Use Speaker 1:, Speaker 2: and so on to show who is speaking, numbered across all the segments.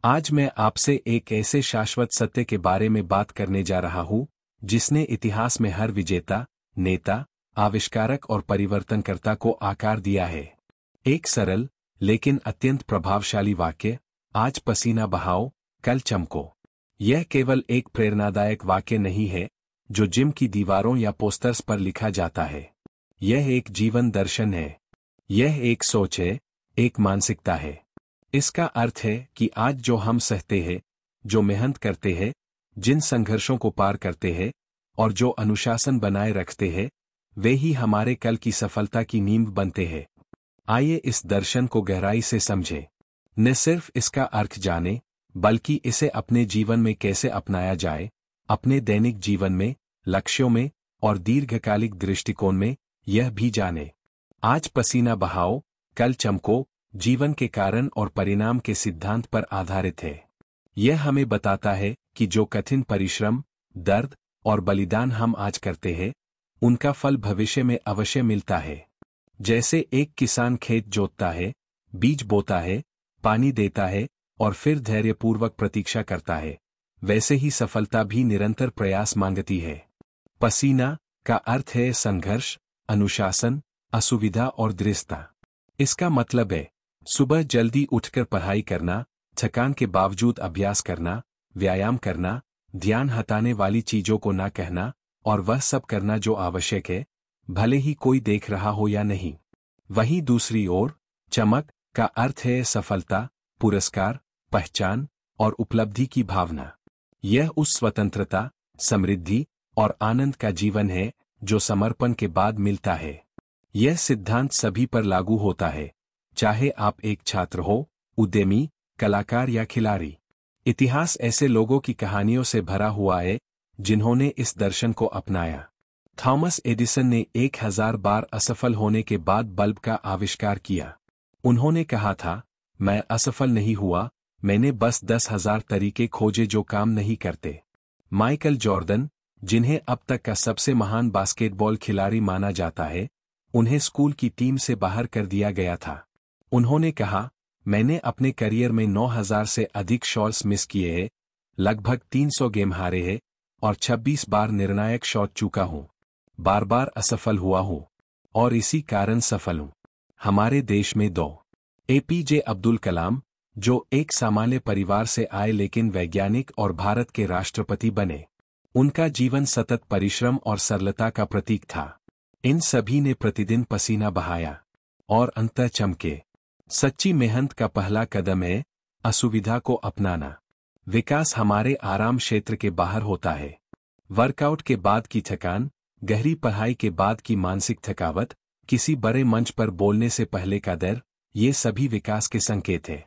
Speaker 1: आज मैं आपसे एक ऐसे शाश्वत सत्य के बारे में बात करने जा रहा हूं, जिसने इतिहास में हर विजेता, नेता, आविष्कारक और परिवर्तनकर्ता को आकार दिया है। एक सरल, लेकिन अत्यंत प्रभावशाली वाक्य, आज पसीना बहाओ, कल चमको। यह केवल एक प्रेरणादायक वाक्य नहीं है, जो जिम की दीवारों या पोस्टर्स पर लिखा जाता है। यह एक जीवन दर्शन है। यह एक सोच है, एक मानसिकता है। इसका अर्थ है कि आज जो हम सहते हैं, जो मेहनत करते हैं, जिन संघर्षों को पार करते हैं और जो अनुशासन बनाए रखते हैं, वे ही हमारे कल की सफलता की नींव बनते हैं। आइए इस दर्शन को गहराई से समझें। न सिर्फ इसका अर्थ जानें, बल्कि इसे अपने जीवन में कैसे अपनाया जाए, अपने दैनिक जीवन में, लक्ष्यों में और दीर्घकालिक दृष्टिकोण में, यह भी जानें। आज पसीना बहाओ, कल चमको जीवन के कारण और परिणाम के सिद्धांत पर आधारित है। यह हमें बताता है कि जो कठिन परिश्रम, दर्द और बलिदान हम आज करते हैं, उनका फल भविष्य में अवश्य मिलता है। जैसे एक किसान खेत जोतता है, बीज बोता है, पानी देता है और फिर धैर्यपूर्वक प्रतीक्षा करता है, वैसे ही सफलता भी निरंतर प्रयास मांगती है। पसीना का अर्थ है संघर्ष, अनुशासन, असुविधा और दृढ़ता। इसका मतलब है सुबह जल्दी उठकर पढ़ाई करना, थकान के बावजूद अभ्यास करना, व्यायाम करना, ध्यान हटाने वाली चीजों को ना कहना और वह सब करना जो आवश्यक है, भले ही कोई देख रहा हो या नहीं। वहीं दूसरी ओर, चमक का अर्थ है सफलता, पुरस्कार, पहचान और उपलब्धि की भावना। यह उस स्वतंत्रता, समृद्धि और आनंद का जीवन है जो समर्पण के बाद मिलता है। यह सिद्धांत सभी पर लागू होता है, चाहे आप एक छात्र हो, उद्यमी, कलाकार या खिलाड़ी। इतिहास ऐसे लोगों की कहानियों से भरा हुआ है जिन्होंने इस दर्शन को अपनाया। थॉमस एडिसन ने 1000 बार असफल होने के बाद बल्ब का आविष्कार किया। उन्होंने कहा था, मैं असफल नहीं हुआ, मैंने बस 10,000 तरीके खोजे जो काम नहीं करते। माइकल जॉर्डन, जिन्हें अब तक का सबसे महान बास्केटबॉल खिलाड़ी माना जाता है, उन्हें स्कूल की टीम से बाहर कर दिया गया था। उन्होंने कहा, मैंने अपने करियर में 9,000 से अधिक शॉट्स मिस किए हैं, लगभग 300 गेम हारे हैं और 26 बार निर्णायक शॉट चूका हूं। बार बार असफल हुआ हूं और इसी कारण सफल हूं। हमारे देश में एपीजे अब्दुल कलाम, जो एक सामान्य परिवार से आए लेकिन वैज्ञानिक और भारत के राष्ट्रपति बने, उनका जीवन सतत परिश्रम और सरलता का प्रतीक था। इन सभी ने प्रतिदिन पसीना बहाया और अंततः चमके। सच्ची मेहनत का पहला कदम है असुविधा को अपनाना। विकास हमारे आराम क्षेत्र के बाहर होता है। वर्कआउट के बाद की थकान, गहरी पढ़ाई के बाद की मानसिक थकावट, किसी बड़े मंच पर बोलने से पहले का डर, ये सभी विकास के संकेत हैं।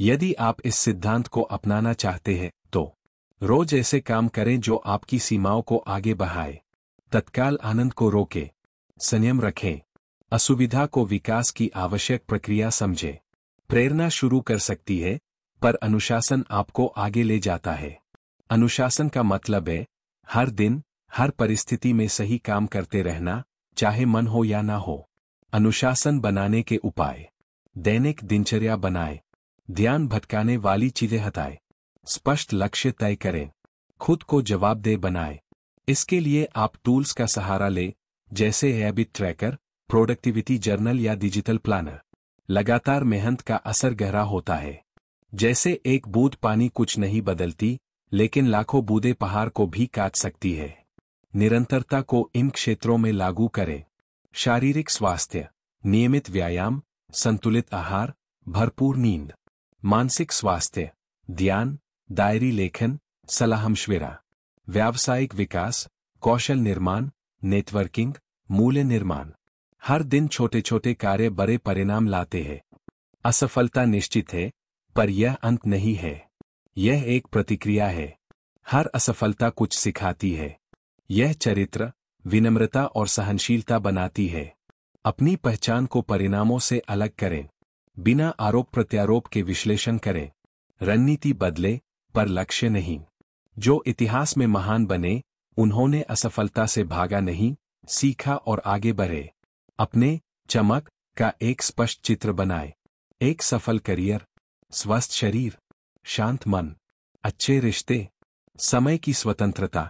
Speaker 1: यदि आप इस सिद्धांत को अपनाना चाहते हैं, तो रोज ऐसे काम करें जो आपकी सीमाओं को आगे बढ़ाए। तत्काल आनंद को रोकें, संयम रखें, असुविधा को विकास की आवश्यक प्रक्रिया समझें। प्रेरणा शुरू कर सकती है, पर अनुशासन आपको आगे ले जाता है। अनुशासन का मतलब है हर दिन, हर परिस्थिति में सही काम करते रहना, चाहे मन हो या ना हो। अनुशासन बनाने के उपाय: दैनिक दिनचर्या बनाएं, ध्यान भटकाने वाली चीजें हटाएं, स्पष्ट लक्ष्य तय करें, खुद को जवाबदेह बनाएं। इसके लिए आप टूल्स का सहारा लें, जैसे हैबिट ट्रैकर, प्रोडक्टिविटी जर्नल या डिजिटल प्लानर। लगातार मेहनत का असर गहरा होता है। जैसे एक बूंद पानी कुछ नहीं बदलती, लेकिन लाखों बूंदें पहाड़ को भी काट सकती है। निरंतरता को इन क्षेत्रों में लागू करें। शारीरिक स्वास्थ्य, नियमित व्यायाम, संतुलित आहार, भरपूर नींद। मानसिक स्वास्थ्य, ध्यान, डायरी लेखन, सलाह-मशविरा। व्यावसायिक विकास, कौशल निर्माण, नेटवर्किंग, मूल्य निर्माण। हर दिन छोटे छोटे कार्य बड़े परिणाम लाते हैं। असफलता निश्चित है, पर यह अंत नहीं है। यह एक प्रतिक्रिया है। हर असफलता कुछ सिखाती है। यह चरित्र, विनम्रता और सहनशीलता बनाती है। अपनी पहचान को परिणामों से अलग करें। बिना आरोप प्रत्यारोप के विश्लेषण करें। रणनीति बदले, पर लक्ष्य नहीं। जो इतिहास में महान बने, उन्होंने असफलता से भागा नहीं, सीखा और आगे बढ़े। अपने चमक का एक स्पष्ट चित्र बनाएं। एक सफल करियर, स्वस्थ शरीर, शांत मन, अच्छे रिश्ते, समय की स्वतंत्रता,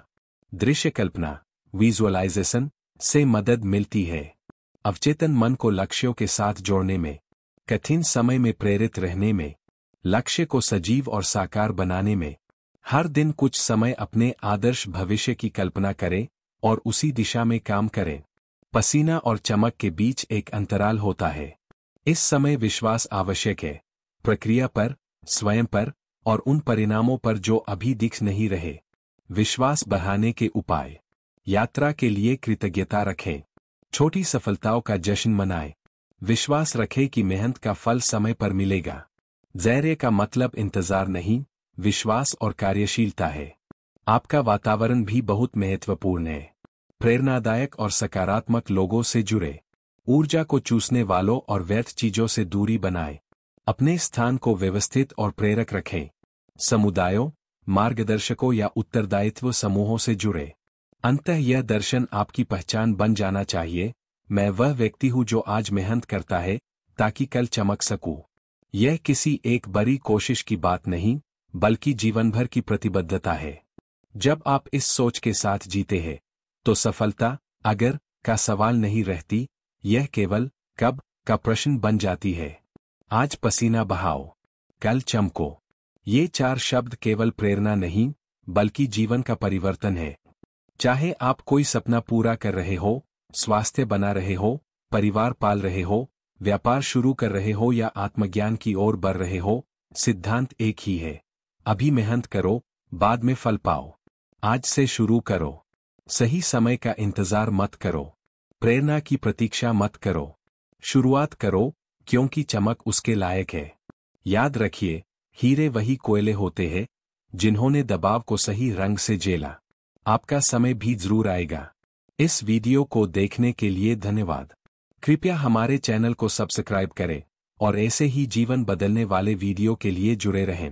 Speaker 1: दृश्य कल्पना, विजुअलाइजेशन से मदद मिलती है। अवचेतन मन को लक्ष्यों के साथ जोड़ने में, कठिन समय में प्रेरित रहने में, लक्ष्य को सजीव और साकार बनाने में। हर दिन कुछ समय अपने आदर्श भविष्य की कल्पना करें और उसी दिशा में काम करें। पसीना और चमक के बीच एक अंतराल होता है। इस समय विश्वास आवश्यक है, प्रक्रिया पर, स्वयं पर और उन परिणामों पर जो अभी दिख नहीं रहे। विश्वास बढ़ाने के उपाय, यात्रा के लिए कृतज्ञता रखें, छोटी सफलताओं का जश्न मनाएं, विश्वास रखें कि मेहनत का फल समय पर मिलेगा। धैर्य का मतलब इंतजार नहीं, विश्वास और कार्यशीलता है। आपका वातावरण भी बहुत महत्वपूर्ण है। प्रेरणादायक और सकारात्मक लोगों से जुड़े, ऊर्जा को चूसने वालों और व्यर्थ चीजों से दूरी बनाएं। अपने स्थान को व्यवस्थित और प्रेरक रखें। समुदायों, मार्गदर्शकों या उत्तरदायित्व समूहों से जुड़े। अंततः यह दर्शन आपकी पहचान बन जाना चाहिए। मैं वह व्यक्ति हूं जो आज मेहनत करता है ताकि कल चमक सकूं। यह किसी एक बड़ी कोशिश की बात नहीं, बल्कि जीवन भर की प्रतिबद्धता है। जब आप इस सोच के साथ जीते हैं, तो सफलता अगर का सवाल नहीं रहती, यह केवल कब का प्रश्न बन जाती है। आज पसीना बहाओ, कल चमको। ये 4 शब्द केवल प्रेरणा नहीं, बल्कि जीवन का परिवर्तन है। चाहे आप कोई सपना पूरा कर रहे हो, स्वास्थ्य बना रहे हो, परिवार पाल रहे हो, व्यापार शुरू कर रहे हो या आत्मज्ञान की ओर बढ़ रहे हो, सिद्धांत एक ही है। अभी मेहनत करो, बाद में फल पाओ। आज से शुरू करो। सही समय का इंतजार मत करो। प्रेरणा की प्रतीक्षा मत करो। शुरुआत करो, क्योंकि चमक उसके लायक है। याद रखिए, हीरे वही कोयले होते हैं जिन्होंने दबाव को सही रंग से झेला। आपका समय भी जरूर आएगा। इस वीडियो को देखने के लिए धन्यवाद। कृपया हमारे चैनल को सब्सक्राइब करें और ऐसे ही जीवन बदलने वाले वीडियो के लिए जुड़े रहें।